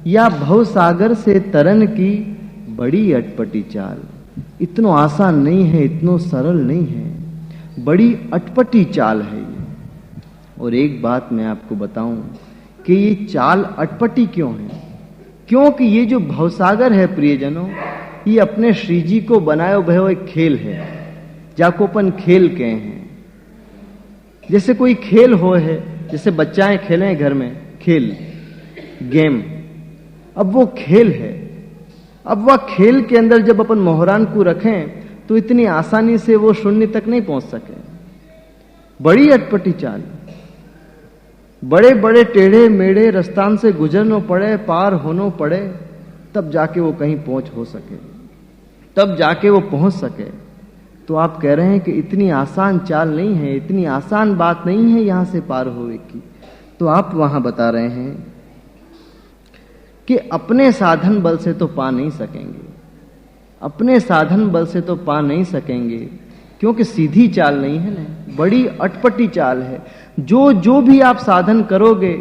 या भव सागर से तरन की बड़ी अटपटी चाल। इतना आसान नहीं है, इतना सरल नहीं है, बड़ी अटपटी चाल है ये। और एक बात मैं आपको बताऊं कि ये चाल अटपटी क्यों है? क्योंकि ये जो भवसागर है प्रियजनों, ये अपने श्री जी को बनाए हुए एक खेल है, जाको अपन खेल कहे हैं। जैसे कोई खेल हो है, जैसे बच्चाएं खेलें घर में खेल गेम, अब वो खेल है। अब वह खेल के अंदर जब अपन मोहरान को रखें तो इतनी आसानी से वो शून्य तक नहीं पहुंच सके। बड़ी अटपटी चाल, बड़े बड़े टेढ़े मेढ़े रास्तान से गुजरना पड़े, पार होना पड़े, तब जाके वो कहीं पहुंच हो सके, तब जाके वो पहुंच सके। तो आप कह रहे हैं कि इतनी आसान चाल नहीं है, इतनी आसान बात नहीं है यहां से पार होने की। तो आप वहां बता रहे हैं कि अपने साधन बल से तो पा नहीं सकेंगे, अपने साधन बल से तो पा नहीं सकेंगे, क्योंकि सीधी चाल नहीं है ना, बड़ी अटपटी चाल है। जो जो भी आप साधन करोगे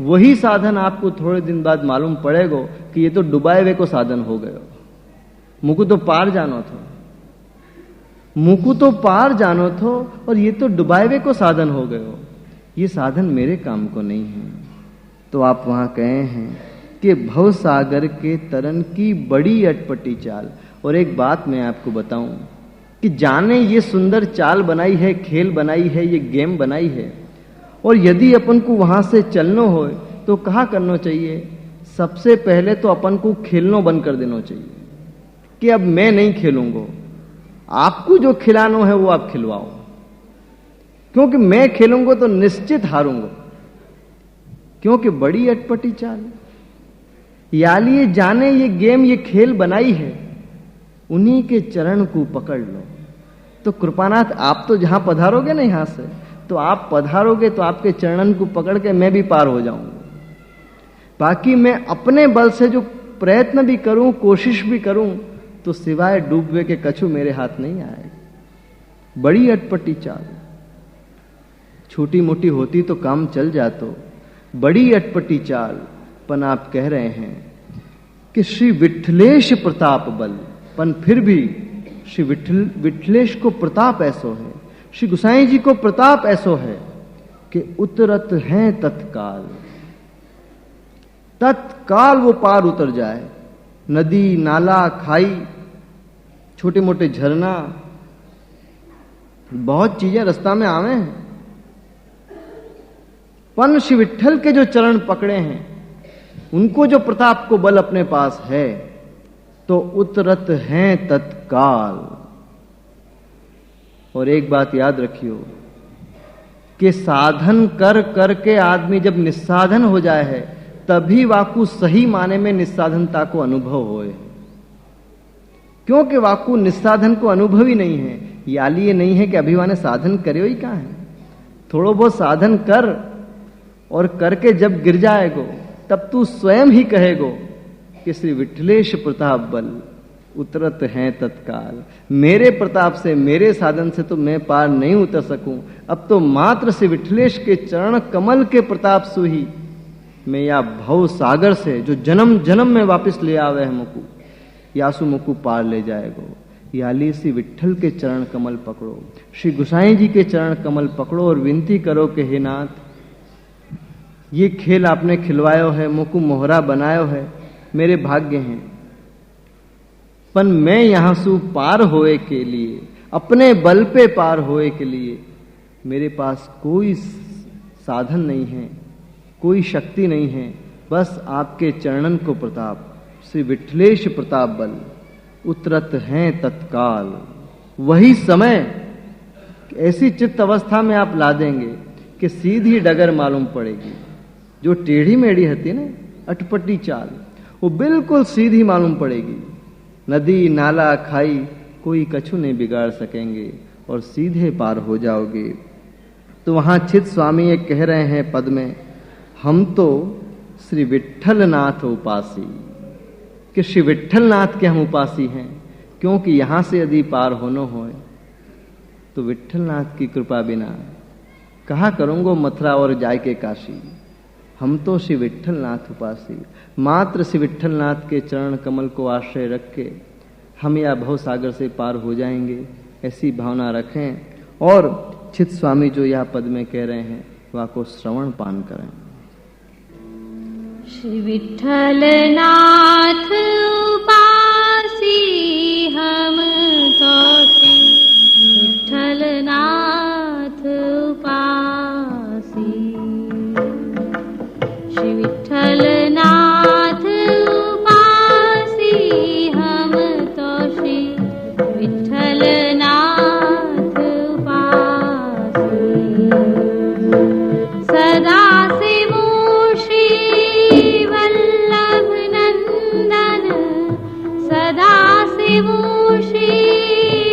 वही साधन आपको थोड़े दिन बाद मालूम पड़ेगा कि ये तो डुबाए हुए को साधन हो गए, मुझको तो पार जानो थो, मुझको तो पार जानो थो, और ये तो डुबाए हुए को साधन हो गए, ये साधन मेरे काम को नहीं है। तो आप वहां कहे हैं कि भव सागर के तरन की बड़ी अटपटी चाल। और एक बात मैं आपको बताऊं कि जाने ये सुंदर चाल बनाई है, खेल बनाई है, ये गेम बनाई है, और यदि अपन को वहां से चलना हो तो कहा करना चाहिए? सबसे पहले तो अपन को खेलना बंद कर देना चाहिए कि अब मैं नहीं खेलूंगा, आपको जो खिलाना है वो आप खिलवाओ, क्योंकि मैं खेलूंगा तो निश्चित हारूंगा, क्योंकि बड़ी अटपटी चाल। यालिए जाने ये गेम, ये खेल बनाई है, उन्हीं के चरण को पकड़ लो। तो कृपानाथ आप तो जहां पधारोगे ना यहां से, तो आप पधारोगे तो आपके चरणन को पकड़ के मैं भी पार हो जाऊंगा। बाकी मैं अपने बल से जो प्रयत्न भी करूं, कोशिश भी करूं, तो सिवाय डूबवे के कछु मेरे हाथ नहीं आए। बड़ी अटपटी चाल, छोटी मोटी होती तो काम चल जातो, बड़ी अटपटी चाल। पन आप कह रहे हैं कि श्री विठलेश प्रताप बल, पन फिर भी श्री विठलेश को प्रताप ऐसो है, श्री गुसाई जी को प्रताप ऐसो है कि उतरत हैं तत्काल, तत्काल वो पार उतर जाए। नदी नाला खाई, छोटे मोटे झरना, बहुत चीजें रास्ता में आवे हैं, पन श्री विठल के जो चरण पकड़े हैं, उनको जो प्रताप को बल अपने पास है, तो उतरत हैं तत्काल। और एक बात याद रखियो कि साधन कर करके आदमी जब निस्साधन हो जाए है, तभी वाकु सही माने में निस्साधनता को अनुभव होए, क्योंकि वाकु निस्साधन को अनुभव ही नहीं है। याली ये नहीं है कि अभिमाने साधन करे ही कहां है, थोड़ो बहुत साधन कर, और करके जब गिर जाएगो तब तू स्वयं ही कहेगो कि श्री विठलेश प्रताप बल उतरत हैं तत्काल। मेरे प्रताप से, मेरे साधन से तो मैं पार नहीं उतर सकूं, अब तो मात्र श्री विठलेश के चरण कमल के प्रताप से ही मैं या भव सागर से जो जन्म जन्म में वापस ले आवे है मुकु, यासु मुकु पार ले जाएगो। याली श्री विठल के चरण कमल पकड़ो, श्री गुसाई जी के चरण कमल पकड़ो, और विनती करो कि हे नाथ, ये खेल आपने खिलवायो है, मुकु मोहरा बनायो है, मेरे भाग्य हैं, पन मैं यहां से पार होए के लिए, अपने बल पे पार होए के लिए मेरे पास कोई साधन नहीं है, कोई शक्ति नहीं है, बस आपके चरणन को प्रताप, श्री विठलेश प्रताप बल उतरत हैं तत्काल। वही समय ऐसी चित्त अवस्था में आप ला देंगे कि सीधी डगर मालूम पड़ेगी। जो टेढ़ी मेढ़ी होती ना अटपटी चाल, वो बिल्कुल सीधी मालूम पड़ेगी। नदी नाला खाई कोई कछु नहीं बिगाड़ सकेंगे, और सीधे पार हो जाओगे। तो वहां चित स्वामी ये कह रहे हैं पद में, हम तो श्री विठलनाथ उपासी, कि श्री विठलनाथ के हम उपासी हैं, क्योंकि यहां से यदि पार होना हो तो विठलनाथ की कृपा बिना कहा करूंगो मथुरा और जाय के काशी। हम तो श्री विट्ठलनाथ उपासी, मात्र श्री विट्ठलनाथ के चरण कमल को आश्रय रख के हम या भव सागर से पार हो जाएंगे, ऐसी भावना रखें और चित स्वामी जो यह पद में कह रहे हैं वह को श्रवण पान करें। श्री विट्ठलनाथ उपासी हम तो विट्ठलनाथ उपासी, श्री विट्ठलनाथ उपासी हम तो श्री विट्ठलनाथ उपासी। सदा से मूषी वल्लभ नंदन, सदा से मूषी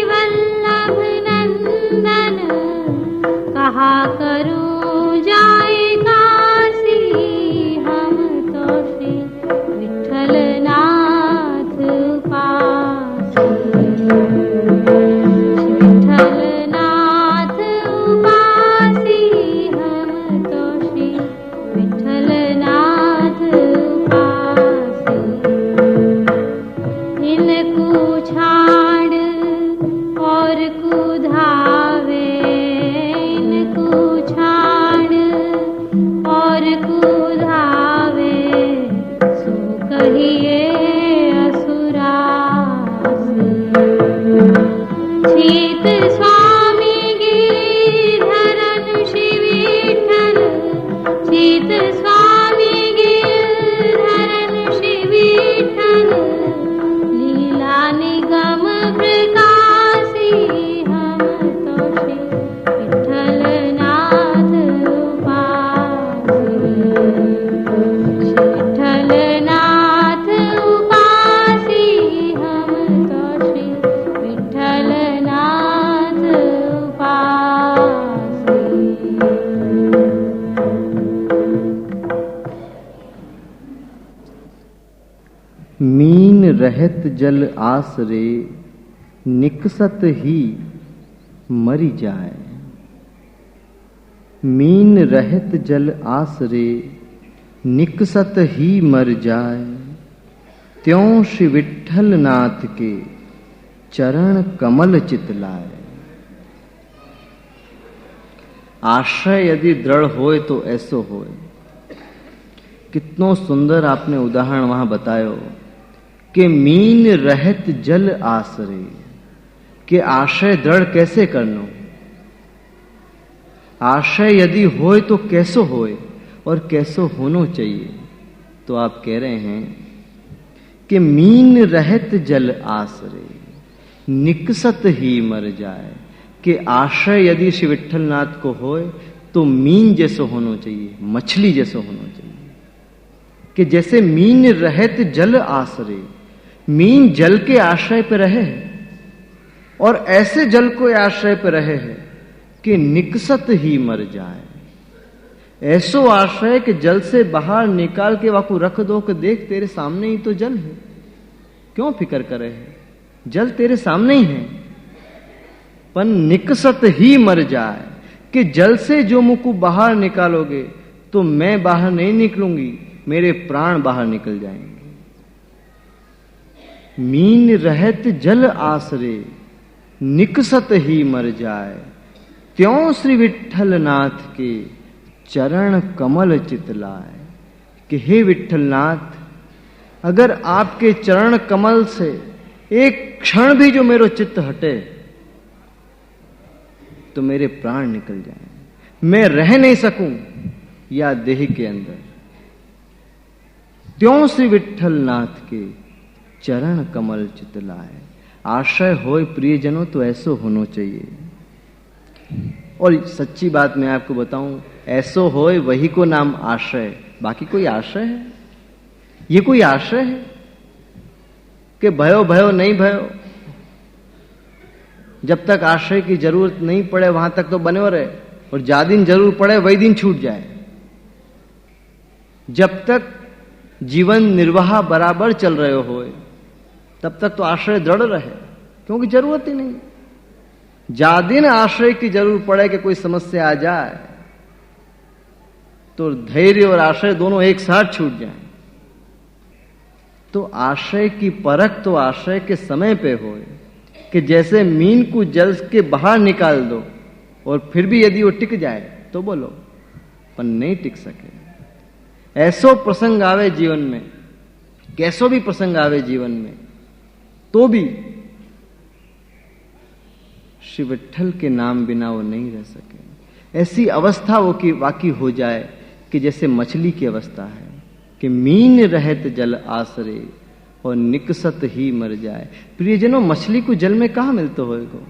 वल्लभ नंदन, कहा करूं जाए काशी हम तो श्री विट्ठलनाथ उपासी, विट्ठलनाथ उपासी हम तो श्री विट्ठलनाथ उपासी। इनको छाड़ और कुधावे, इनको छाड़ और कुधावे, सो कहिए असुरासी। चीत स्वामी गिरधरन श्री विट्ठल, चीत स्वामी गिरधरन श्री विट्ठल, लीला निगम प्रकाशी हम तो श्री विट्ठलनाथ उपासी, श्री विट्ठलनाथ उपासी हम तो श्री विट्ठलनाथ उपासी। मीन रहत जल आसरे, निकसत ही मरी जाए। मीन रहत जल आसरे, निकसत ही मर जाए। त्यों श्री विट्ठलनाथ के चरण कमल चितलाए। आश्रय यदि दृढ़ होए तो ऐसो होए। कितनो सुंदर आपने उदाहरण वहां बतायो कि मीन रहत जल आसरे, कि आश्रय दृढ़ कैसे करनो। आश्रय यदि होए तो कैसो होए और कैसो होनो चाहिए। तो आप कह रहे हैं कि मीन रहत जल आसरे, निकसत ही मर जाए। कि आश्रय यदि श्री विट्ठलनाथ को होए तो मीन जैसो होनो चाहिए, मछली जैसो होनो चाहिए। कि जैसे मीन रहत जल आसरे, मीन जल के आश्रय पर रहे है और ऐसे जल को आश्रय पर रहे है कि निकसत ही मर जाए। ऐसो आश्रय कि जल से बाहर निकाल के वाकू रख दो कि देख तेरे सामने ही तो जल है, क्यों फिक्र करे है, जल तेरे सामने ही है। पर निकसत ही मर जाए कि जल से जो मुंह को बाहर निकालोगे तो मैं बाहर नहीं निकलूंगी, मेरे प्राण बाहर निकल जाएंगे। मीन रहत जल आसरे, निकसत ही मर जाए। त्यों श्री विट्ठलनाथ के चरण कमल चितलाए। कि हे विट्ठलनाथ, अगर आपके चरण कमल से एक क्षण भी जो मेरो चित्त हटे तो मेरे प्राण निकल जाएं, मैं रह नहीं सकूं या देह के अंदर। त्यों श्री विट्ठलनाथ के चरण कमल चितलाए। आश्रय होए प्रियजनों तो ऐसो होनो चाहिए। और सच्ची बात मैं आपको बताऊं, ऐसो होए वही को नाम आश्रय, बाकी कोई आश्रय है? ये कोई आश्रय है कि भयो भयो नहीं भयो? जब तक आश्रय की जरूरत नहीं पड़े वहां तक तो बने रहे, और जा दिन जरूर पड़े वही दिन छूट जाए। जब तक जीवन निर्वाह बराबर चल रहे हो तब तक तो आश्रय दृढ़ रहे, क्योंकि जरूरत ही नहीं। जा दिन आश्रय की जरूरत पड़े कि कोई समस्या आ जाए तो धैर्य और आश्रय दोनों एक साथ छूट जाएं। तो आश्रय की परख तो आश्रय के समय पे हो, कि जैसे मीन को जल के बाहर निकाल दो और फिर भी यदि वो टिक जाए तो बोलो, पर नहीं टिक सके। ऐसो प्रसंग आवे जीवन में, कैसो भी प्रसंग आवे जीवन में, तो भी श्री विट्ठल के नाम बिना वो नहीं रह सके। ऐसी अवस्था वो की वाकी हो जाए कि जैसे मछली की अवस्था है कि मीन रहत जल आसरे और निकसत ही मर जाए। प्रियजनों, मछली को जल में कहां मिलते होएगो?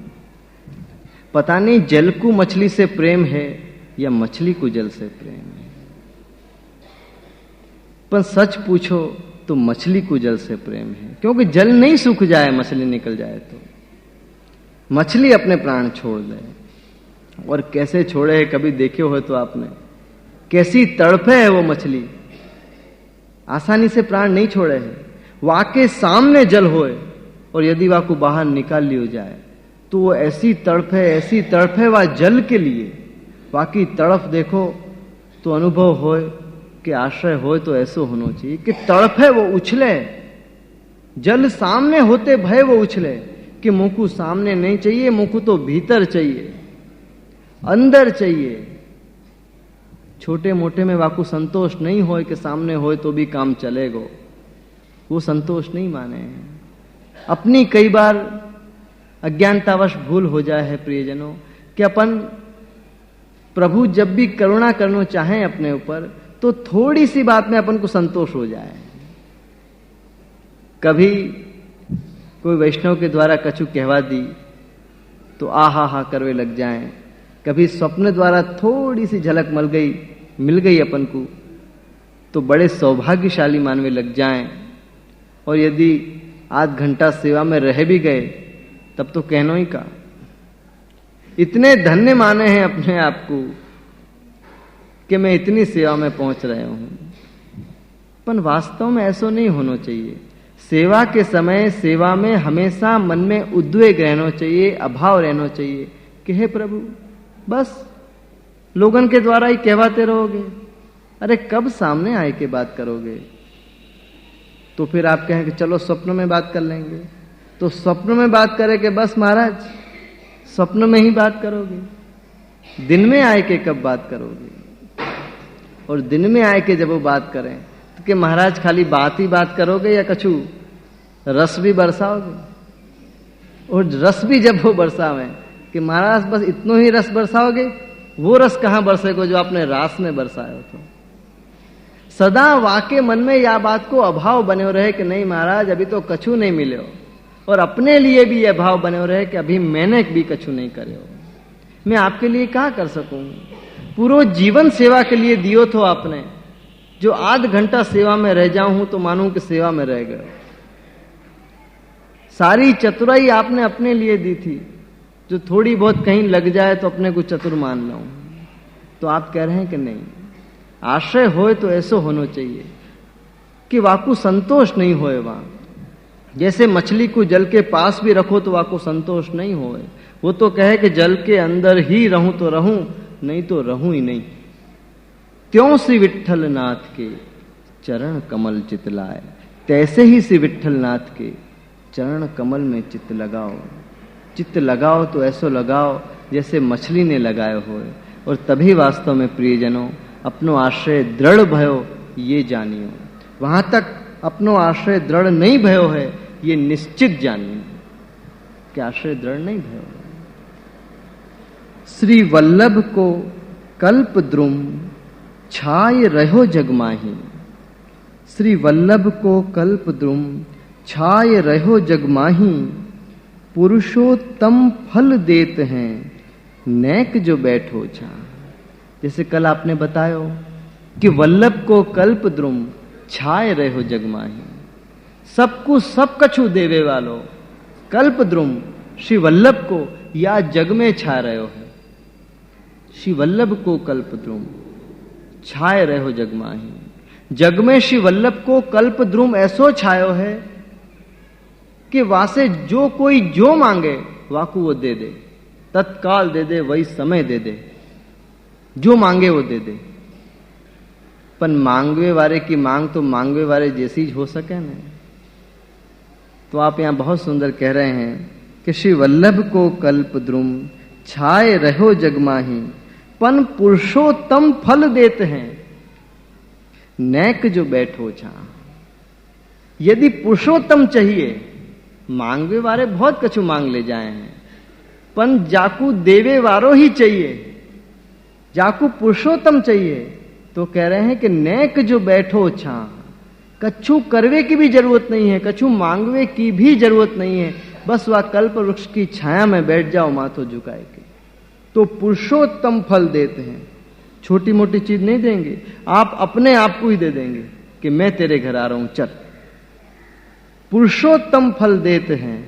पता नहीं जल को मछली से प्रेम है या मछली को जल से प्रेम है। पर सच पूछो तो मछली को जल से प्रेम है, क्योंकि जल नहीं सूख जाए, मछली निकल जाए तो मछली अपने प्राण छोड़ दे। और कैसे छोड़े है, कभी देखे हो तो आपने, कैसी तड़फे है वो मछली, आसानी से प्राण नहीं छोड़े है। वाके सामने जल होए और यदि वा को बाहर निकाल लियो जाए तो वो ऐसी तड़फ है वह जल के लिए। वाकी तड़फ देखो तो अनुभव होए कि आश्रय होए तो ऐसो होना चाहिए कि तड़फ है वो उछले, जल सामने होते भय वो उछले, कि मुंह सामने नहीं चाहिए, मुंह तो भीतर चाहिए, अंदर चाहिए। छोटे मोटे में वाकू संतोष नहीं होए कि सामने होए तो भी काम चलेगो, वो संतोष नहीं माने हैं। अपनी कई बार अज्ञानतावश भूल हो जाए है प्रियजनों, कि अपन प्रभु जब भी करुणा करना चाहें अपने ऊपर तो थोड़ी सी बात में अपन को संतोष हो जाए। कभी कोई वैष्णव के द्वारा कछु कहवा दी तो आहा करवे लग जाएं। कभी स्वप्न द्वारा थोड़ी सी झलक मिल गई अपन को तो बड़े सौभाग्यशाली मानवे लग जाएं। और यदि आध घंटा सेवा में रह भी गए तब तो कहना ही का, इतने धन्य माने हैं अपने आप को कि मैं इतनी सेवा में पहुंच रहे हूं। पर वास्तव में ऐसा नहीं होना चाहिए। सेवा के समय सेवा में हमेशा मन में उद्वेग रहना चाहिए, अभाव रहना चाहिए कि हे प्रभु, बस लोगन के द्वारा ही कहवाते रहोगे, अरे कब सामने आए के बात करोगे? तो फिर आप कहें कि चलो स्वप्न में बात कर लेंगे, तो स्वप्न में बात करे कि बस महाराज स्वप्न में ही बात करोगे, दिन में आए के कब बात करोगे? और दिन में आए के जब वो बात करें तो कि महाराज खाली बात ही बात करोगे या कछु रस भी बरसाओगे? और रस भी जब वो बरसावें कि महाराज बस इतनो ही रस बरसाओगे, वो रस कहां बरसेगो जो आपने रास में बरसाया तो। सदा वाके मन में या बात को अभाव बने रहे कि नहीं महाराज अभी तो कछु नहीं मिले हो, और अपने लिए भी यह भाव बने रहे कि अभी मैंने भी कछु नहीं करे हो, मैं आपके लिए क्या कर सकूं? पूरा जीवन सेवा के लिए दियो तो आपने, जो आध घंटा सेवा में रह जाऊं तो मानूं कि सेवा में रह गए। सारी चतुराई आपने अपने लिए दी थी, जो थोड़ी बहुत कहीं लग जाए तो अपने को चतुर मान लूं। तो आप कह रहे हैं कि नहीं, आश्रय होए तो ऐसा होना चाहिए कि वाकु संतोष नहीं होए। वहां जैसे मछली को जल के पास भी रखो तो वाकु संतोष नहीं होए, वो तो कहे कि जल के अंदर ही रहूं तो रहूं, नहीं तो रहूं ही नहीं। त्यों श्री विट्ठल नाथ के चरण कमल चित लाए, तैसे ही श्री विट्ठल नाथ के चरण कमल में चित्त लगाओ। चित्त लगाओ तो ऐसो लगाओ जैसे मछली ने लगाए होए, और तभी वास्तव में प्रियजनों अपनो आश्रय दृढ़ भयो ये जानियो। वहां तक अपनो आश्रय दृढ़ नहीं भयो है ये निश्चित जानियो कि आश्रय दृढ़ नहीं भयो। श्री वल्लभ को कल्प द्रुम छाय रहो जगमाही। श्री वल्लभ को कल्प द्रुम छाय रहो जगमाही, पुरुषोत्तम फल देते हैं नेक जो बैठो छा। जैसे कल आपने बतायो कि वल्लभ को कल्प द्रुम छाय रहो जगमाही, सबको सब कछु देवे वालो कल्प द्रुम श्री वल्लभ को या जग में छा रहे हो है। श्री वल्लभ को कल्प द्रुम छाय रहो जगमाही, जग में श्री वल्लभ को कल्प द्रुम ऐसो छायो है कि वासे जो कोई जो मांगे वाकू वो दे दे, तत्काल दे दे, वही समय दे दे, जो मांगे वो दे दे। पण मांगवे वारे की मांग तो मांगवे वारे जैसी हो सके न। तो आप यहां बहुत सुंदर कह रहे हैं कि श्री वल्लभ को कल्प द्रुम छाए रहो जगमाही, पन पुरुषोत्तम फल देते हैं नैक जो बैठो छा। यदि पुरुषोत्तम चाहिए, मांगवे वारे बहुत कछु मांग ले जाए हैं, पन जाकू देवे वारो ही चाहिए, जाकू पुरुषोत्तम चाहिए, तो कह रहे हैं कि नैक जो बैठो छा। कछु करवे की भी जरूरत नहीं है, कछु मांगवे की भी जरूरत नहीं है, बस वह कल्प वृक्ष की छाया में बैठ जाओ माथो झुकाए के, तो पुरुषोत्तम फल देते हैं। छोटी मोटी चीज नहीं देंगे, आप अपने आप को ही दे देंगे कि मैं तेरे घर आ रहा हूं, चल। पुरुषोत्तम फल देते हैं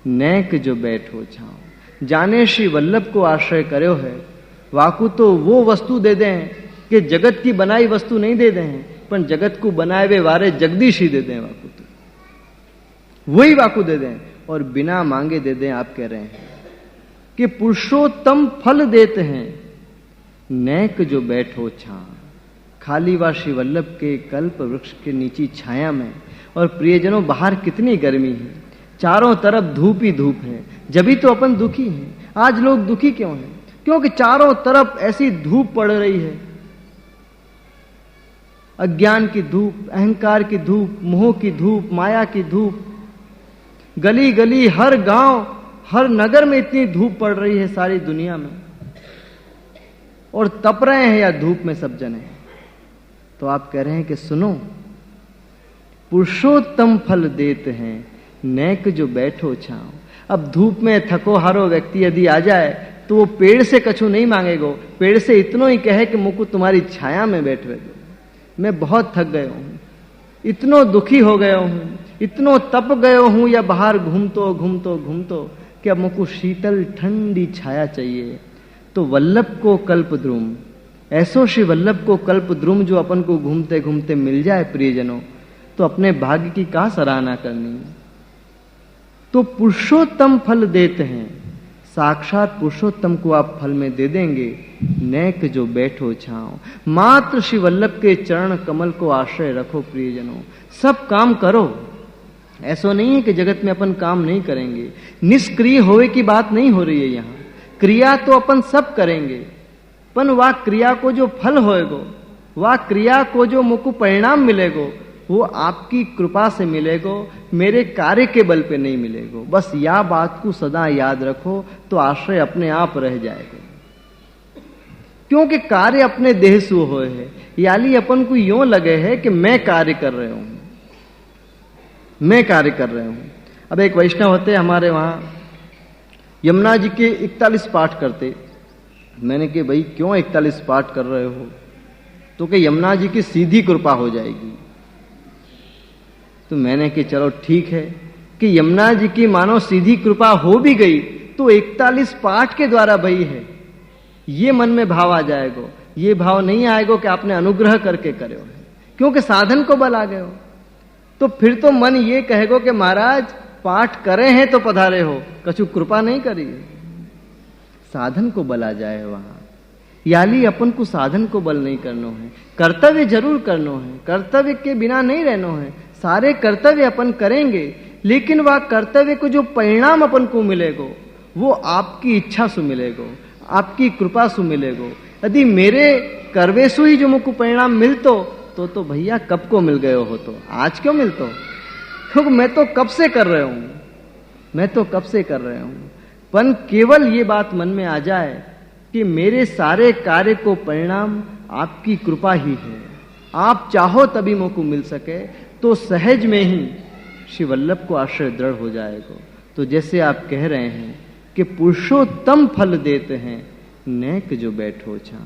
नैक जो बैठो छाओ। जाने श्री वल्लभ को आश्रय करो है, वाकु तो वो वस्तु दे दें कि जगत की बनाई वस्तु नहीं दे दें, पर जगत को बनाए वे वारे जगदीश ही दे दें, वाकु तो वही वाकु दे दें और बिना मांगे दे दें। आप कह रहे हैं कि पुरुषोत्तम फल देते हैं नैक जो बैठो छा। खाली वा श्री वल्लभ के कल्प वृक्ष के नीचे छाया में, और प्रियजनों बाहर कितनी गर्मी है, चारों तरफ धूप ही धूप है, जभी तो अपन दुखी हैं। आज लोग दुखी क्यों हैं? क्योंकि चारों तरफ ऐसी धूप पड़ रही है, अज्ञान की धूप, अहंकार की धूप, मोह की धूप, माया की धूप। गली गली, हर गांव, हर नगर में इतनी धूप पड़ रही है सारी दुनिया में, और तप रहे हैं या धूप में सब जने। तो आप कह रहे हैं कि सुनो, पुरुषोत्तम फल देते हैं नैक जो बैठो छाओ। अब धूप में थको हारो व्यक्ति यदि आ जाए तो वो पेड़ से कछु नहीं मांगेगो, पेड़ से इतनो ही कहे कि मुझको तुम्हारी छाया में बैठवे दो, मैं बहुत थक गया हूं, इतनो दुखी हो गया हूं, इतनो तप गयो हूं, या बाहर घूमतो घूमतो घूमतो कि अब मुझको शीतल ठंडी छाया चाहिए। तो वल्लभ को कल्प द्रुम, ऐसो श्री वल्लभ को कल्प द्रुम जो अपन को घूमते घूमते मिल जाए प्रियजनों, तो अपने भाग्य की क्या सराहना करनी। तो पुरुषोत्तम फल देते हैं, साक्षात पुरुषोत्तम को आप फल में दे देंगे नैक जो बैठो छाओ। मात्र श्री वल्लभ के चरण कमल को आश्रय रखो प्रियजनों, सब काम करो। ऐसा नहीं है कि जगत में अपन काम नहीं करेंगे, निष्क्रिय होवे की बात नहीं हो रही है यहाँ। क्रिया तो अपन सब करेंगे, पर वह क्रिया को जो फल होएगो, वह क्रिया को जो मुझको परिणाम मिलेगो, वो आपकी कृपा से मिलेगो, मेरे कार्य के बल पे नहीं मिलेगो। बस यह बात को सदा याद रखो, तो आश्रय अपने आप रह जाएगा। क्योंकि कार्य अपने देह सु होए है, याली अपन को यूं लगे है कि मैं कार्य कर रहे हूं, मैं कार्य कर रहे हूं। अब एक वैष्णव होते हमारे वहां, यमुना जी के 41 पाठ करते। मैंने कहा भाई क्यों 41 पाठ कर रहे हो? तो कि यमुना जी की सीधी कृपा हो जाएगी। तो मैंने कहा चलो ठीक है कि यमुना जी की मानो सीधी कृपा हो भी गई तो 41 पाठ के द्वारा भई है, ये मन में भाव आ जाएगा। ये भाव नहीं आएगा कि आपने अनुग्रह करके करे हो, क्योंकि साधन को बल आ गए हो। तो फिर तो मन ये कहेगा कि महाराज पाठ करे हैं तो पधारे हो, कछु कृपा नहीं करी। साधन को बल आ जाए वहां। याली अपन को साधन को बल नहीं करना है, कर्तव्य जरूर करना है, कर्तव्य के बिना नहीं रहना है। सारे कर्तव्य अपन करेंगे, लेकिन वह कर्तव्य को जो परिणाम अपन को मिलेगा वो आपकी इच्छा से मिलेगा, आपकी कृपा से मिलेगा। यदि मेरे करवेशु ही जो मुझको परिणाम मिलतो तो भैया कब को मिल गए हो, तो आज क्यों मिलतो? क्योंकि मैं तो कब से कर रहे हूं, मैं तो कब से कर रहे हूं। पर केवल ये बात मन में आ जाए कि मेरे सारे कार्य को परिणाम आपकी कृपा ही है, आप चाहो तभी मुझको मिल सके, तो सहज में ही श्री वल्लभ को आश्रय दृढ़ हो जाएगा। तो जैसे आप कह रहे हैं कि पुरुषोत्तम फल देते हैं नैक जो बैठो छा।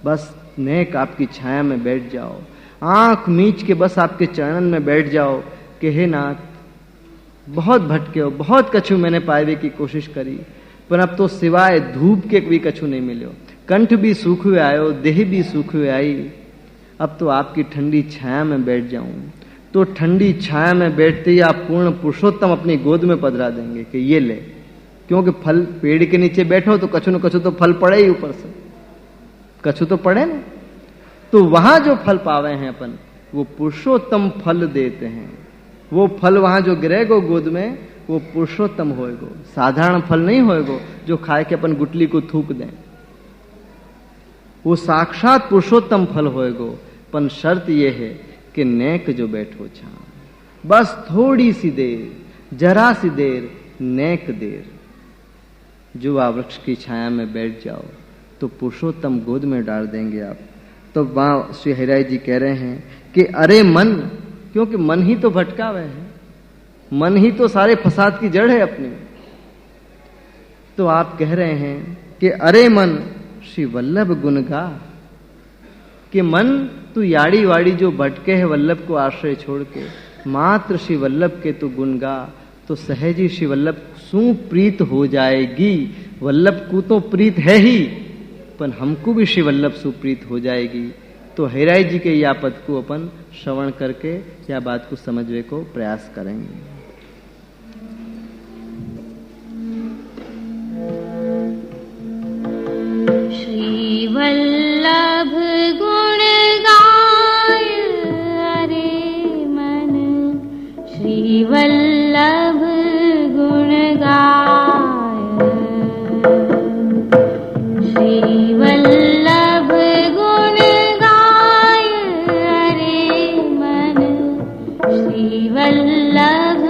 बस नैक आपकी छाया में बैठ जाओ, आंख मीच के बस आपके चरणन में बैठ जाओ कि हे नाथ, बहुत भटके हो, बहुत कछु मैंने पाए की कोशिश करी, पर अब तो सिवाय धूप के भी कछु नहीं मिले। कंठ भी सूख हुए आयो, देह भी सूख हुए आई, अब तो आपकी ठंडी छाया में बैठ जाऊं। तो ठंडी छाया में बैठते ही आप पूर्ण पुरुषोत्तम अपनी गोद में पधरा देंगे कि ये ले। क्योंकि फल पेड़ के नीचे बैठो तो कछु न कछु तो फल पड़े ही, ऊपर से कछु तो पड़े ना। तो तो वहां जो फल पावे हैं अपन, वो पुरुषोत्तम फल देते हैं। वो फल वहां जो गिरेगो गोद में, वो पुरुषोत्तम होएगो, साधारण फल नहीं होएगो जो खाए के अपन गुटली को थूक दें। वो साक्षात पुरुषोत्तम फल होएगो। पर शर्त ये है कि नेक जो बैठो छा, बस थोड़ी सी देर, जरा सी देर, नेक देर, जुआ वृक्ष की छाया में बैठ जाओ तो पुरुषोत्तम गोद में डाल देंगे आप। तो वहां श्री हरिराय जी कह रहे हैं कि अरे मन, क्योंकि मन ही तो भटका हुआ है, मन ही तो सारे फसाद की जड़ है अपनी। तो आप कह रहे हैं कि अरे मन श्री वल्लभ गुण गा, कि मन तू याड़ी वाड़ी जो भटके है वल्लभ को आश्रय छोड़ के, मात्र श्री वल्लभ के तू गुण गा, तो सहज ही श्री वल्लभ सुप्रीत हो जाएगी। वल्लभ को तो प्रीत है ही, पर हमको भी श्री वल्लभ सुप्रीत हो जाएगी। तो हरिराय जी के या पद को अपन श्रवण करके या बात को समझने को प्रयास करेंगे। श्री वल्लभ गुण गाय अरे मन, श्री वल्लभ गुण गाय, श्री वल्लभ गुण गाय अरे मन, श्री वल्लभ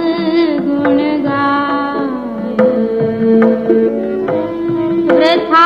गुण गाय। वृथा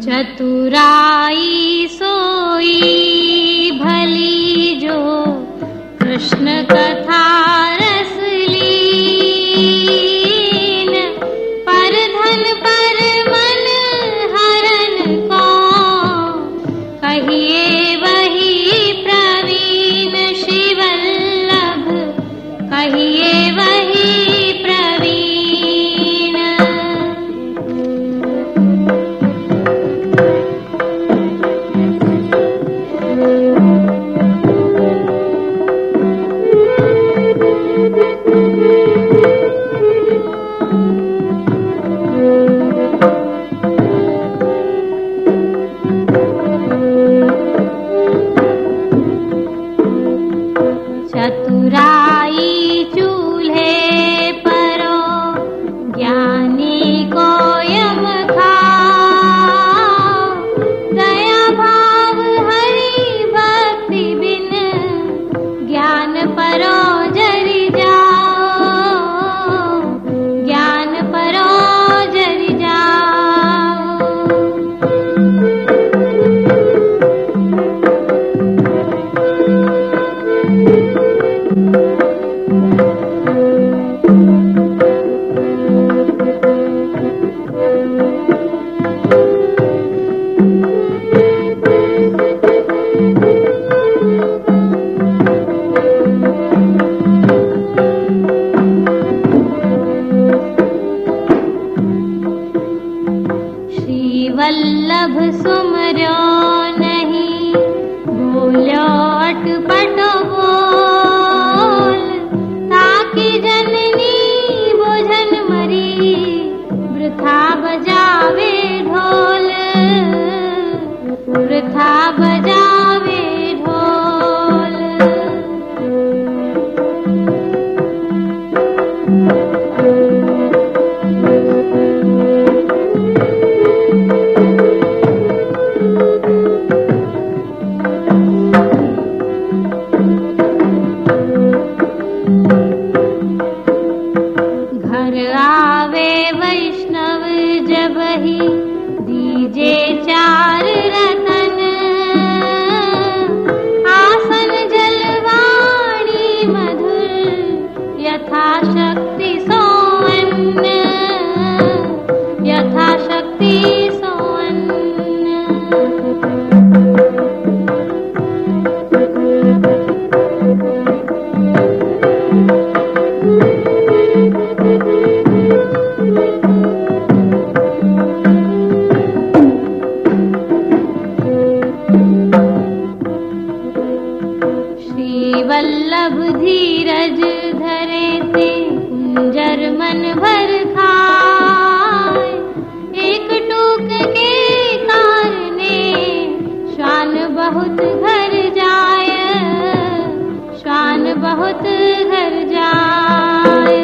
चतुराई सोई भली जो कृष्ण कथा रस लीन, पर धन पर मन हरन को कहिए वही प्रवीण, श्री वल्लभ कहिए वही प्रवीण। मर्यो नहीं, बोलो अटपट बोल, ताकि जननी बोझन मरी, वृथा बजावे ढोल, वृथा बजावे ढोल। घर आवे वैष्णव जब ही, दीजे चार रतन, आसन जलवाणी मधुर, यथाशक्ति सोअन्न, यथाशक्ति सोअन्न। श्री वल्लभ धीरज धरे ते, कुंजर मन भर खाए, एक टूक के कारणे, श्वान बहुत घर जाय, श्वान बहुत घर जाय।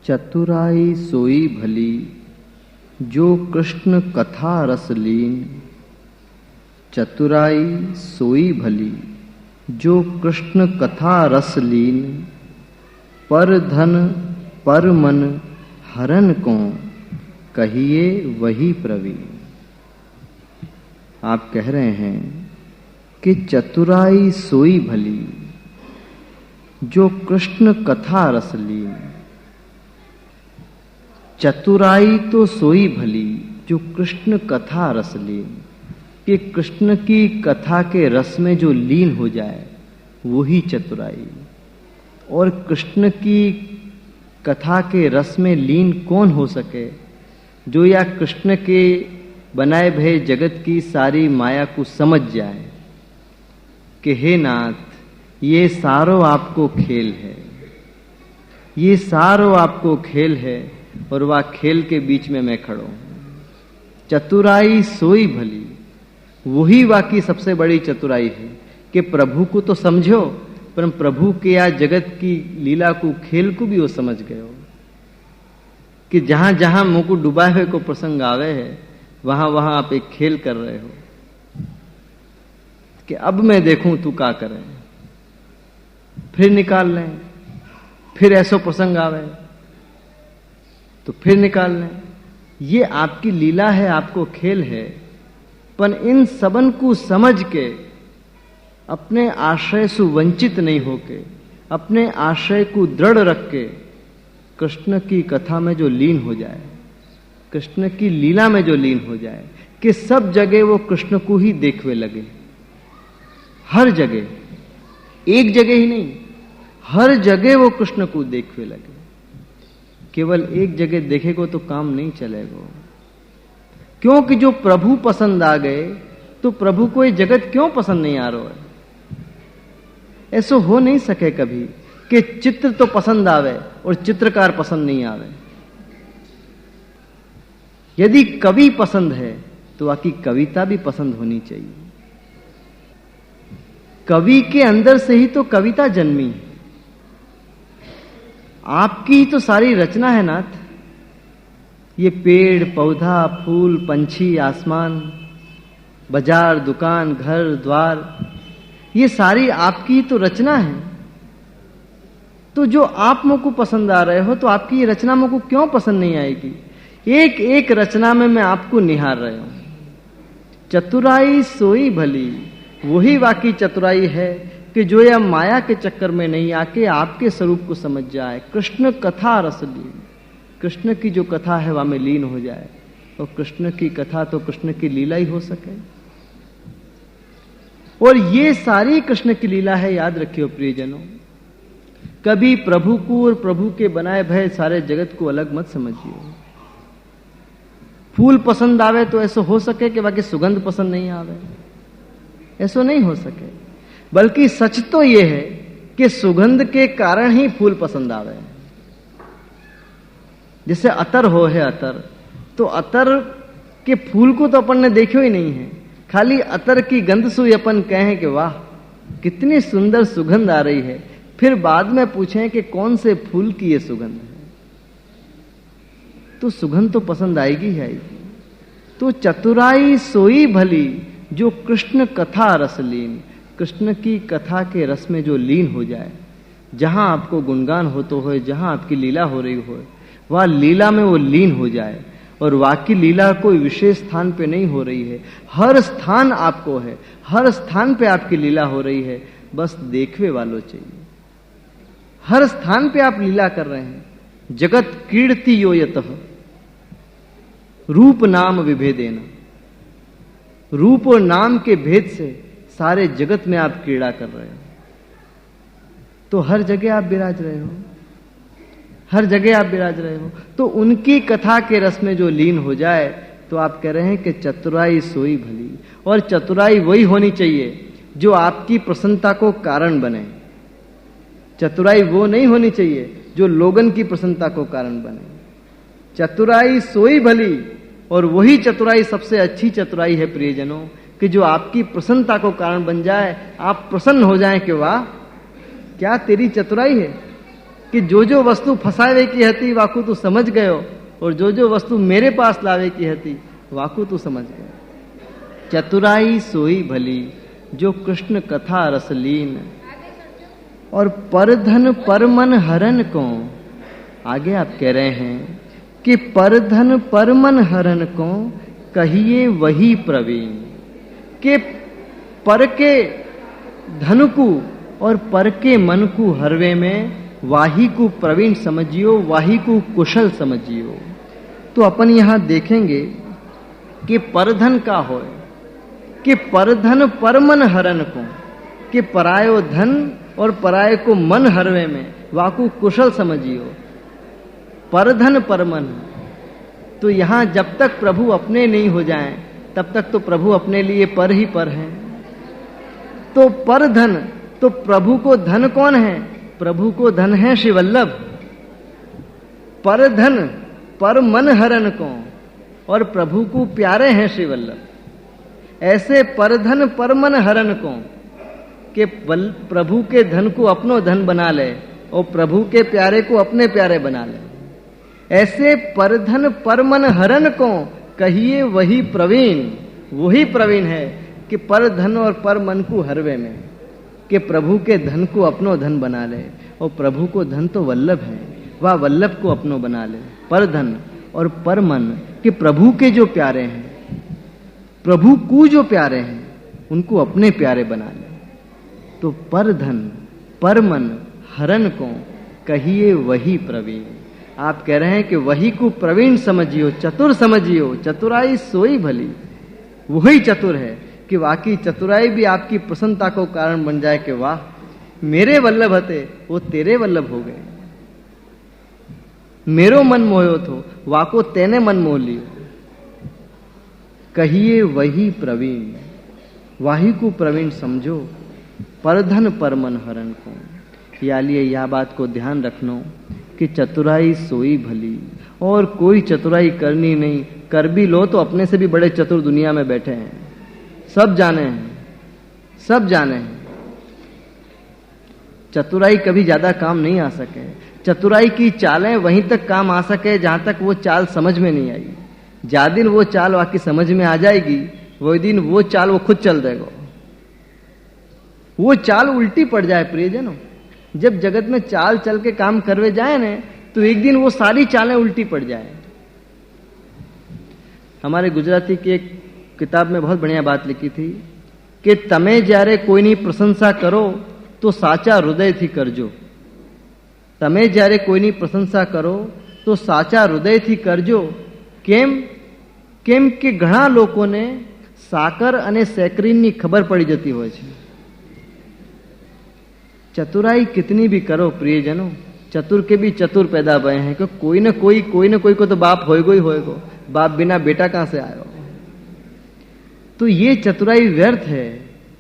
चतुराई सोई भली, जो कृष्ण कथा रस लीन। चतुराई सोई भली, जो कृष्ण कथा रस लीन। पर धन पर मन हरन को, कहिए वही प्रवीण। आप कह रहे हैं कि चतुराई सोई भली, जो कृष्ण कथा रस लीन। चतुराई तो सोई भली, जो कृष्ण कथा रस लीन, कि कृष्ण की कथा के रस में जो लीन हो जाए वही चतुराई। और कृष्ण की कथा के रस में लीन कौन हो सके, जो या कृष्ण के बनाए भये जगत की सारी माया को समझ जाए कि हे नाथ, ये सारो आपको खेल है, ये सारो आपको खेल है, और वह खेल के बीच में मैं खड़ो हूं। चतुराई सोई भली, वही वाकई सबसे बड़ी चतुराई है कि प्रभु को तो समझो, पर प्रभु के या जगत की लीला को, खेल को भी वो समझ गए हो कि जहां जहां मुंह को डुबाए हुए को प्रसंग आवे है, वहां वहां आप एक खेल कर रहे हो कि अब मैं देखूं तू क्या करे, फिर निकाल लें, फिर ऐसा प्रसंग आवे तो फिर निकाल लें। ये आपकी लीला है, आपको खेल है, पर इन सबन को समझ के अपने आश्रय से वंचित नहीं होके, अपने आश्रय को दृढ़ रख के कृष्ण की कथा में जो लीन हो जाए, कृष्ण की लीला में जो लीन हो जाए, कि सब जगह वो कृष्ण को ही देखने लगे। हर जगह, एक जगह ही नहीं, हर जगह वो कृष्ण को देखने लगे। केवल एक जगह देखेगो तो काम नहीं चलेगा, क्योंकि जो प्रभु पसंद आ गए तो प्रभु को ये जगत क्यों पसंद नहीं आ रहा है। ऐसा हो नहीं सके कभी कि चित्र तो पसंद आवे और चित्रकार पसंद नहीं आवे। यदि कवि पसंद है तो आपकी कविता भी पसंद होनी चाहिए। कवि के अंदर से ही तो कविता जन्मी है, आपकी ही तो सारी रचना है नाथ। ये पेड़ पौधा फूल पंछी आसमान बाजार दुकान घर द्वार, ये सारी आपकी ही तो रचना है। तो जो आप मुझको पसंद आ रहे हो तो आपकी ये रचना मुझको क्यों पसंद नहीं आएगी। एक एक रचना में मैं आपको निहार रहा हूं। चतुराई सोई भली, वही वाकई चतुराई है कि जो यह माया के चक्कर में नहीं आके आपके स्वरूप को समझ जाए। कृष्ण कथा रस लीन, कृष्ण की जो कथा है वहां में लीन हो जाए, और कृष्ण की कथा तो कृष्ण की लीला ही हो सके। और ये सारी कृष्ण की लीला है, याद रखियो प्रियजनों। कभी प्रभु को और प्रभु के बनाए भय सारे जगत को अलग मत समझिए। फूल पसंद आवे तो ऐसा हो सके कि बाकी सुगंध पसंद नहीं आवे, ऐसा नहीं हो सके। बल्कि सच तो यह है कि सुगंध के कारण ही फूल पसंद आवे। जैसे अतर हो है अतर, तो अतर के फूल को तो अपन ने देखो ही नहीं है, खाली अतर की गंध सुई अपन कहें कि वाह कितनी सुंदर सुगंध आ रही है, फिर बाद में पूछें कि कौन से फूल की ये सुगंध है, तो सुगंध तो पसंद आएगी ही आएगी। तो चतुराई सोई भली जो कृष्ण कथा रस लीन, कृष्ण की कथा के रस में जो लीन हो जाए, जहां आपको गुणगान हो तो हो, जहां आपकी लीला हो रही हो, वह लीला में वो लीन हो जाए। और वाकई लीला कोई विशेष स्थान पे नहीं हो रही है, हर स्थान आपको है, हर स्थान पे आपकी लीला हो रही है, बस देखवे वालों चाहिए। हर स्थान पे आप लीला कर रहे हैं। जगत कीर्ति यो यतः रूप नाम विभेदेन, रूप और नाम के भेद से सारे जगत में आप क्रीड़ा कर रहे हो। तो हर जगह आप विराज रहे हो, हर जगह आप विराज रहे हो। तो उनकी कथा के रस में जो लीन हो जाए, तो आप कह रहे हैं कि चतुराई सोई भली। और चतुराई वही होनी चाहिए जो आपकी प्रसन्नता को कारण बने। चतुराई वो नहीं होनी चाहिए जो लोगन की प्रसन्नता को कारण बने। चतुराई सोई भली, और वही चतुराई सबसे अच्छी चतुराई है प्रियजनों, कि जो आपकी प्रसन्नता को कारण बन जाए, आप प्रसन्न हो जाएं कि वाह क्या तेरी चतुराई है, कि जो जो वस्तु फसावे की हती वाकू तू समझ गयो, और जो जो वस्तु मेरे पास लावे की हती वाकू तू समझ गयो। चतुराई सोई भली जो कृष्ण कथा रसलीन, और परधन परमन हरन को, आगे आप कह रहे हैं कि परधन परमन हरन को कहिए वही प्रवीण, के पर के धन को और पर के मन को हरवे में वाही को प्रवीण समझियो, वाही को कुशल समझियो। तो अपन यहां देखेंगे कि परधन का हो, कि परधन परमन हरन को, कि परायो धन और पराये को मन हरवे में वाकु कुशल समझियो। परधन परमन, तो यहां जब तक प्रभु अपने नहीं हो जाएं, तब तक तो प्रभु अपने लिए पर ही पर हैं। तो परधन, तो प्रभु को धन कौन है? प्रभु को धन है श्री वल्लभ। परधन पर मन हरन को, और प्रभु को प्यारे हैं श्री वल्लभ। ऐसे परधन पर मन हरन को, कि प्रभु के धन को अपनो धन बना ले और प्रभु के प्यारे को अपने प्यारे बना ले। ऐसे परधन परमन हरन को कहिए वही प्रवीण, वही प्रवीण है कि पर धन और पर मन को हरवे में, कि प्रभु के धन को अपनो धन बना ले, और प्रभु को धन तो वल्लभ है, वह वल्लभ को अपनो बना ले। पर धन और पर मन, कि प्रभु के जो प्यारे हैं, प्रभु को जो प्यारे हैं, उनको अपने प्यारे बना ले। तो पर धन पर मन हरन को कहिए वही प्रवीण। आप कह रहे हैं कि वही को प्रवीण समझियो, चतुर समझियो। चतुराई सोई भली, वही चतुर है कि वाकई चतुराई भी आपकी प्रसन्नता को कारण बन जाए कि वाह मेरे वल्लभ हते वो तेरे वल्लभ हो गए, मेरो मन मोयो थो वाको तेने मन मोह लियो। कहिए वही प्रवीण, वाही को प्रवीण समझो। परधन परमन हरन को, या लिए यह बात को ध्यान रखनो कि चतुराई सोई भली, और कोई चतुराई करनी नहीं। कर भी लो तो अपने से भी बड़े चतुर दुनिया में बैठे हैं, सब जाने हैं, सब जाने हैं। चतुराई कभी ज्यादा काम नहीं आ सके। चतुराई की चालें वहीं तक काम आ सके जहां तक वो चाल समझ में नहीं आई। जा दिन वो चाल वाकई समझ में आ जाएगी, वही दिन वो चाल वो खुद चल देगा। वो चाल उल्टी पड़ जाए प्रियजनों, जब जगत में चाल चल के काम करवे जाए ना, तो एक दिन वो सारी चालें उल्टी पड़ जाए। हमारे गुजराती की एक किताब में बहुत बढ़िया बात लिखी थी कि तमे जारे कोईनी प्रशंसा करो तो साचा हृदय थी करजो। तमे जारे कोईनी प्रशंसा करो તો સાચા હૃદયથી કરજો. કેમ કે ઘણા લોકોને સાકર અને સેક્રીનની ખબર પડી જતી હોય છે. चतुराई कितनी भी करो प्रियजनों, चतुर के भी चतुर पैदा भय हैं, क्योंकि कोई न कोई को तो बाप होएगो ही होएगो. बाप बिना बेटा कहां से आयो. तो ये चतुराई व्यर्थ है.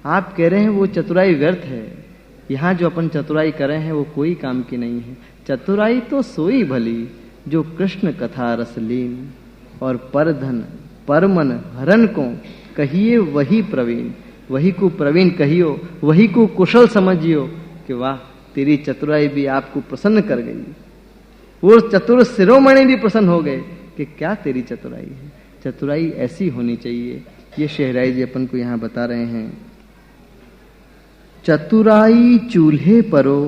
आप कह रहे हैं वो चतुराई व्यर्थ है. यहां जो अपन चतुराई कर रहे हैं वो कोई काम की नहीं है. चतुराई तो सोई भली जो कृष्ण कथा रसलीन, और परधन परमन हरन को कहिए वही प्रवीण. वही को प्रवीण कहियो, वही को कुशल समझियो कि वाह तेरी चतुराई भी आपको प्रसन्न कर गई. वो चतुर शिरोमणि भी प्रसन्न हो गए कि क्या तेरी चतुराई है. चतुराई ऐसी होनी चाहिए. ये शहराई जी अपन को यहां बता रहे हैं. चतुराई चूल्हे परो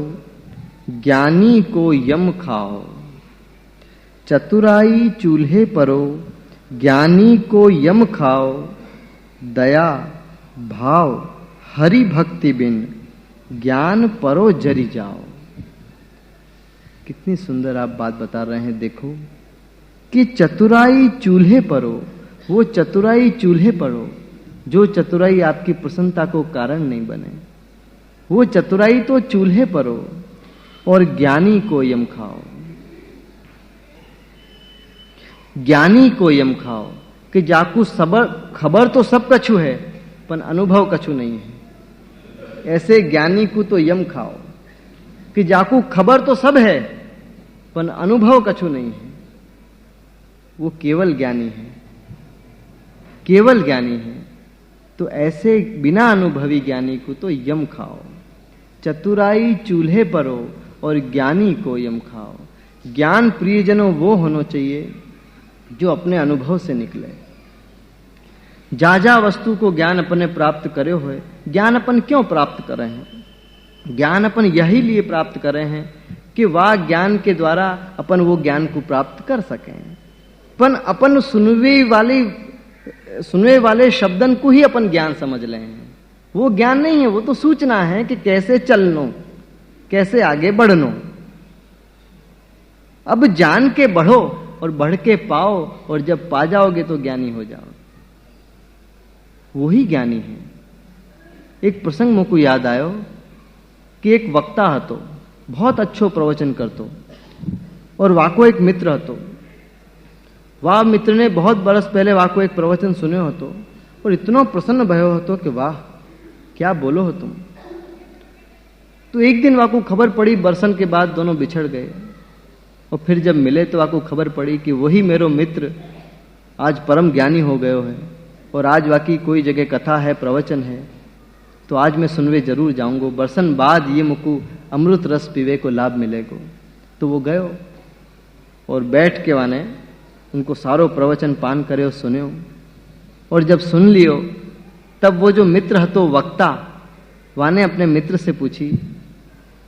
ज्ञानी को यम खाओ. चतुराई चूल्हे परो ज्ञानी को यम खाओ. दया भाव हरि भक्ति बिन ज्ञान परो जरी जाओ. कितनी सुंदर आप बात बता रहे हैं. देखो कि चतुराई चूल्हे परो, वो चतुराई चूल्हे परो जो चतुराई आपकी प्रसन्नता को कारण नहीं बने. वो चतुराई तो चूल्हे परो और ज्ञानी को यम खाओ. ज्ञानी को यम खाओ कि जाकू खबर तो सब कछु है पर अनुभव कछु नहीं है. ऐसे ज्ञानी को तो यम खाओ कि जाकू खबर तो सब है पर अनुभव कछु नहीं है. वो केवल ज्ञानी है, केवल ज्ञानी है. तो ऐसे बिना अनुभवी ज्ञानी को तो यम खाओ. चतुराई चूल्हे परो और ज्ञानी को यम खाओ. ज्ञान प्रियजनों वो होना चाहिए जो अपने अनुभव से निकले. जा वस्तु को ज्ञान अपने प्राप्त करे हुए. ज्ञान अपन क्यों प्राप्त कर रहे हैं? ज्ञान अपन यही लिए प्राप्त कर रहे हैं कि वह ज्ञान के द्वारा अपन वो ज्ञान को प्राप्त कर सकें. पर अपन सुनवे वाले शब्दन को ही अपन ज्ञान समझ रहे हैं. वो ज्ञान नहीं है, वो तो सूचना है कि कैसे चलनो, कैसे आगे बढ़नो. अब जान के बढ़ो और बढ़ के पाओ, और जब पा जाओगे तो ज्ञानी हो जाओ. वही ज्ञानी है. एक प्रसंग मुझको याद आयो कि एक वक्ता हतो, बहुत अच्छो प्रवचन करतो, और वाको एक मित्र हतो. वाह मित्र ने बहुत बरस पहले वाको एक प्रवचन सुने होतो और इतना प्रसन्न भयो होतो कि वाह क्या बोलो हो तुम. तो एक दिन वाको खबर पड़ी, बरसन के बाद दोनों बिछड़ गए. और फिर जब मिले तो वाको खबर पड़ी कि वही मेरो मित्र आज परम ज्ञानी हो गयो है, और आज वाकी कोई जगह कथा है, प्रवचन है, तो आज मैं सुनवे जरूर जाऊंगा. बरसन बाद ये मुकु अमृत रस पीवे को लाभ मिलेगो. तो वो गयो और बैठ के वाने उनको सारो प्रवचन पान करे और सुन्यो. और जब सुन लियो तब वो जो मित्र हतो वक्ता, वाने अपने मित्र से पूछी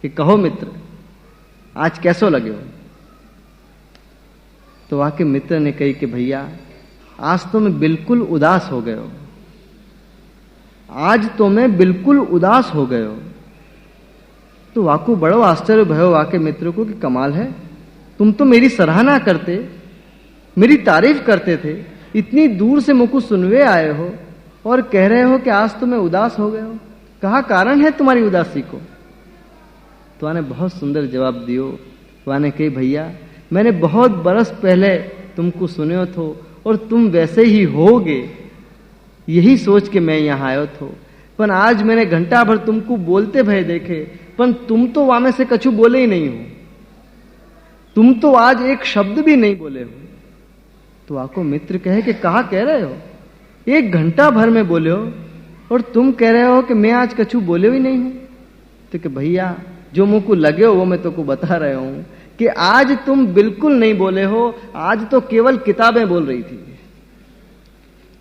कि कहो मित्र आज कैसो लगे. तो वहां के मित्र ने कही कि भैया आज तो मैं बिल्कुल उदास हो गयो. आज तो मैं बिल्कुल उदास हो गयो. तो वाको बड़ो आश्चर्य भयो वाके मित्र को कि कमाल है, तुम तो मेरी सराहना करते, मेरी तारीफ करते थे, इतनी दूर से मुझको सुनवे आए हो और कह रहे हो कि आज तो मैं उदास हो गए हो. कहा कारण है तुम्हारी उदासी को? तो आने बहुत सुंदर जवाब दियो. वाने कही भैया मैंने बहुत बरस पहले तुमको सुने थो और तुम वैसे ही होगे, यही सोच के मैं यहाँ आयो थो. पर आज मैंने घंटा भर तुमको बोलते भय देखे, पर तुम तो वहां में से कछु बोले ही नहीं हो. तुम तो आज एक शब्द भी नहीं बोले हो. तो आपको मित्र कहे कि कहा कह रहे हो, 1 घंटा भर में बोले हो और तुम कह रहे हो कि मैं आज कछु बोले ही नहीं हूं. तो कि भैया जो मुझको लगे हो वो मैं तुमको बता रहा हूं कि आज तुम बिल्कुल नहीं बोले हो. आज तो केवल किताबें बोल रही थी,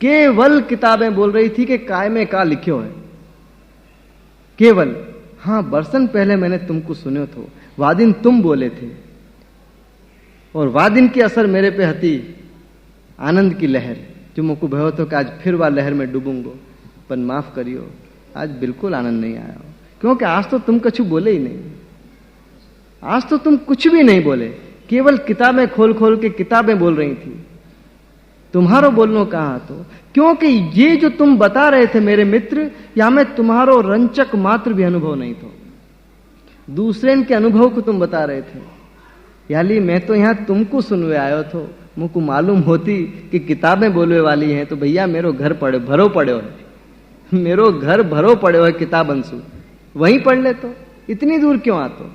केवल किताबें बोल रही थी कि काय में का लिखो है. केवल हाँ बरसन पहले मैंने तुमको सुने थो, वादिन तुम बोले थे, और वादिन की असर मेरे पे हती आनंद की लहर, जो मुझको भयो तो कि आज फिर वह लहर में डूबूंगो. पर माफ करियो आज बिल्कुल आनंद नहीं आया हो, क्योंकि आज तो तुम कछु बोले ही नहीं. आज तो तुम कुछ भी नहीं बोले, केवल किताबें खोल खोल के किताबें बोल रही थी, तुम्हारो बोलनो कहाँ तो। क्योंकि ये जो तुम बता रहे थे मेरे मित्र, या में तुम्हारो रंचक मात्र भी अनुभव नहीं था, दूसरे के अनुभव को तुम बता रहे थे। याली मैं तो यहां तुमको सुनवे आयो थो, मुझको मालूम होती कि किताबें बोलने वाली हैं तो भैया मेरो घर भरो पड़े हो, मेरो घर भरो पड़े हो किताब अंशु, वहीं पढ़ ले तो, इतनी दूर क्यों आतो।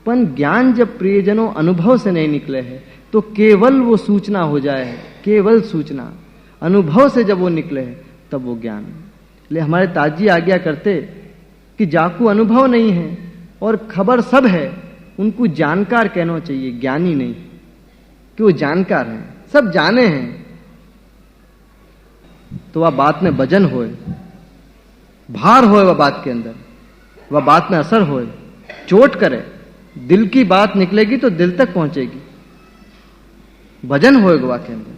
पर ज्ञान जब प्रियजनों अनुभव से नहीं निकले हैं तो केवल वो सूचना हो जाए है, केवल सूचना। अनुभव से जब वो निकले हैं तब वो ज्ञान। ले हमारे ताजी आज्ञा करते कि जाकू अनुभव नहीं है और खबर सब है, उनको जानकार कहना चाहिए, ज्ञानी नहीं, कि वो जानकार हैं, सब जाने हैं। तो वह बात में वजन होए, भार होए वह बात के अंदर, वह बात में असर होए, चोट करे, दिल की बात निकलेगी तो दिल तक पहुंचेगी, वजन होएगा वह के अंदर।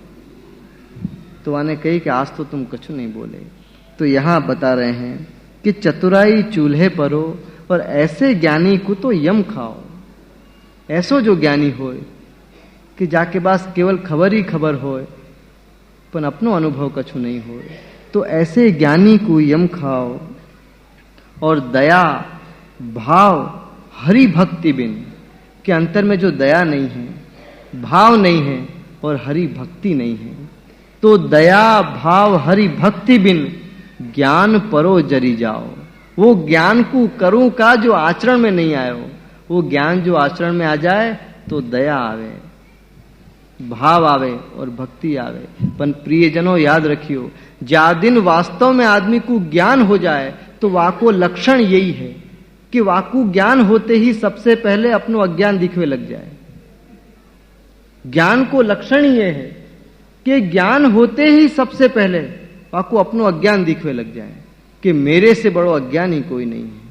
तो आने कही कि आज तो तुम कछु नहीं बोले। तो यहां बता रहे हैं कि चतुराई चूल्हे परो और ऐसे ज्ञानी को तो यम खाओ। ऐसो जो ज्ञानी होए कि जाके पास केवल खबर ही खबर होए पर अपनो अनुभव कछु नहीं होए, तो ऐसे ज्ञानी को यम खाओ। और दया भाव हरि भक्ति बिन, के अंतर में जो दया नहीं है, भाव नहीं है और हरि भक्ति नहीं है, तो दया भाव हरि भक्ति बिन ज्ञान परो जरी जाओ। वो ज्ञान को करूं का जो आचरण में नहीं आयो, वो ज्ञान जो आचरण में आ जाए तो दया आवे, भाव आवे और भक्ति आवे। पर प्रियजनों याद रखियो, जा दिन वास्तव में आदमी को ज्ञान हो जाए तो वाको लक्षण यही है कि वाकू ज्ञान होते ही सबसे पहले अपनो अज्ञान दिखवे लग जाए। ज्ञान को लक्षण ये है कि ज्ञान होते ही सबसे पहले वाकू अपनो अज्ञान दिखवे लग जाए कि मेरे से बड़ो अज्ञानी कोई नहीं है।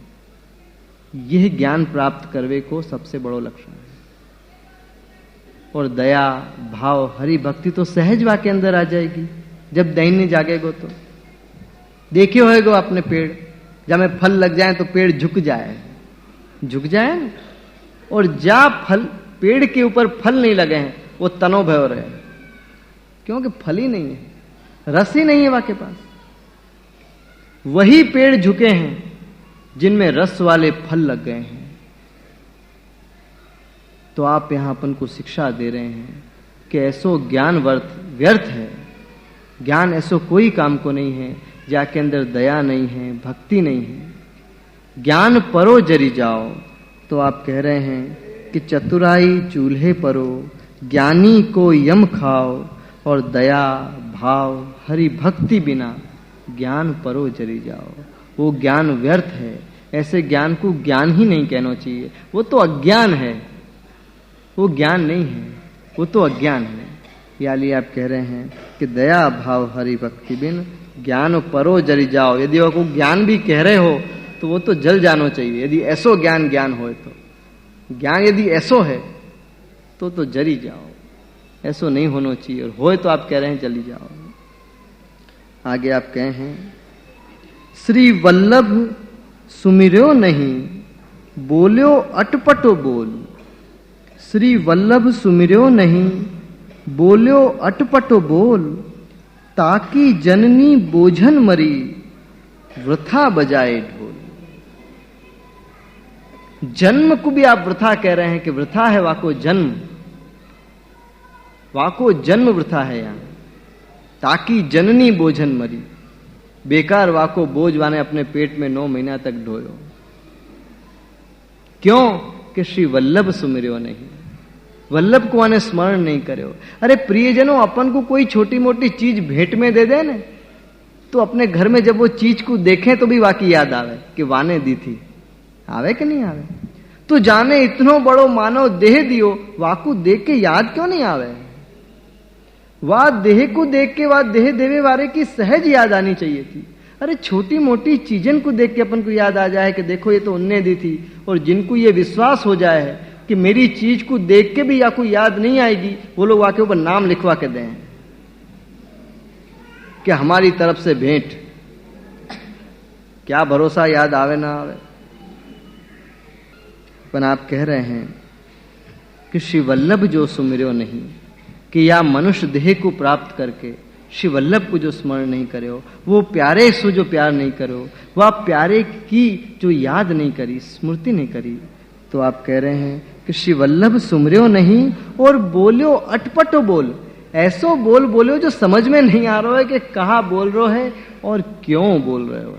यह ज्ञान प्राप्त करवे को सबसे बड़ो लक्षण है। और दया भाव हरि भक्ति तो सहज वा के अंदर आ जाएगी जब दैन्य जागेगो। तो देखिए होएगो अपने पेड़, जब में फल लग जाए तो पेड़ झुक जाए ना, और जा फल पेड़ के ऊपर फल नहीं लगे हैं वो तनो भयो रहे, क्योंकि फल ही नहीं है, रस ही नहीं है वहां के पास। वही पेड़ झुके हैं जिनमें रस वाले फल लग गए हैं। तो आप यहां अपन को शिक्षा दे रहे हैं कि ऐसो ज्ञान व्यर्थ है, ज्ञान ऐसो कोई काम को नहीं है जाके अंदर दया नहीं है, भक्ति नहीं है। ज्ञान परो जरी जाओ। तो आप कह रहे हैं कि चतुराई चूल्हे परो, ज्ञानी को यम खाओ, और दया भाव हरि भक्ति बिना ज्ञान परो जरी जाओ। वो ज्ञान व्यर्थ है, ऐसे ज्ञान को ज्ञान ही नहीं कहना चाहिए, वो तो अज्ञान है, वो ज्ञान नहीं है, वो तो अज्ञान है। यानी आप कह रहे हैं कि दया भाव हरि भक्ति बिन ज्ञान परो जरी जाओ। यदि वो ज्ञान भी कह रहे हो तो वो तो जल जानो चाहिए। यदि ऐसो ज्ञान हो तो ज्ञान यदि ऐसो है तो जरी जाओ, ऐसो नहीं होना चाहिए। और होए तो आप कह रहे हैं चली जाओ। आगे आप कहे हैं श्री वल्लभ सुमिर्यो नहीं, बोल्यो अटपटो बोल। श्री वल्लभ सुमिर्यो नहीं, बोल्यो अटपटो बोल। ताकि जननी बोझन मरी, वृथा बजाए ढोल। जन्म को भी आप वृथा कह रहे हैं कि वृथा है वाको जन्म, वाको जन्म वृथा है यहां। ताकि जननी बोझन मरी, बेकार वाको बोझ वाने अपने पेट में 9 महीना तक ढोयो। क्यों? कि श्री वल्लभ सुमिर्यो नहीं, वल्लभ को आने स्मरण नहीं करो। अरे प्रियजनों, अपन को कोई छोटी मोटी चीज भेंट में दे दे न, तो अपने घर में जब वो चीज को देखें तो भी वाकी याद आवे कि वाने दी थी। आवे कि नहीं आवे? तो जाने इतनो बड़ो मानव देह दियो, वाकू देख के याद क्यों नहीं आवे? वाह देह को देख के वाह देह देवे वाले की सहज याद आनी चाहिए थी। अरे छोटी मोटी चीजन को देख के अपन को याद आ जाए कि देखो ये तो उनने दी थी। और जिनको ये विश्वास हो जाए है कि मेरी चीज को देख के भी या कोई याद नहीं आएगी, वो लोग वाके ऊपर नाम लिखवा के दें कि हमारी तरफ से भेंट। क्या भरोसा याद आवे ना आवे। पर आप कह रहे हैं कि श्री वल्लभ जो सुमिरो नहीं, कि या मनुष्य देह को प्राप्त करके श्री वल्लभ को जो स्मरण नहीं करे हो, वो प्यारे सो जो प्यार नहीं करो, वो आप प्यारे की जो याद नहीं करी, स्मृति नहीं करी, तो आप कह रहे हैं कि श्री वल्लभ सुमर्यो नहीं और बोलो अटपटो बोल, ऐसो बोल बोलो जो समझ में नहीं आ रहा है कि कहाँ बोल रहे है और क्यों बोल रहे हो।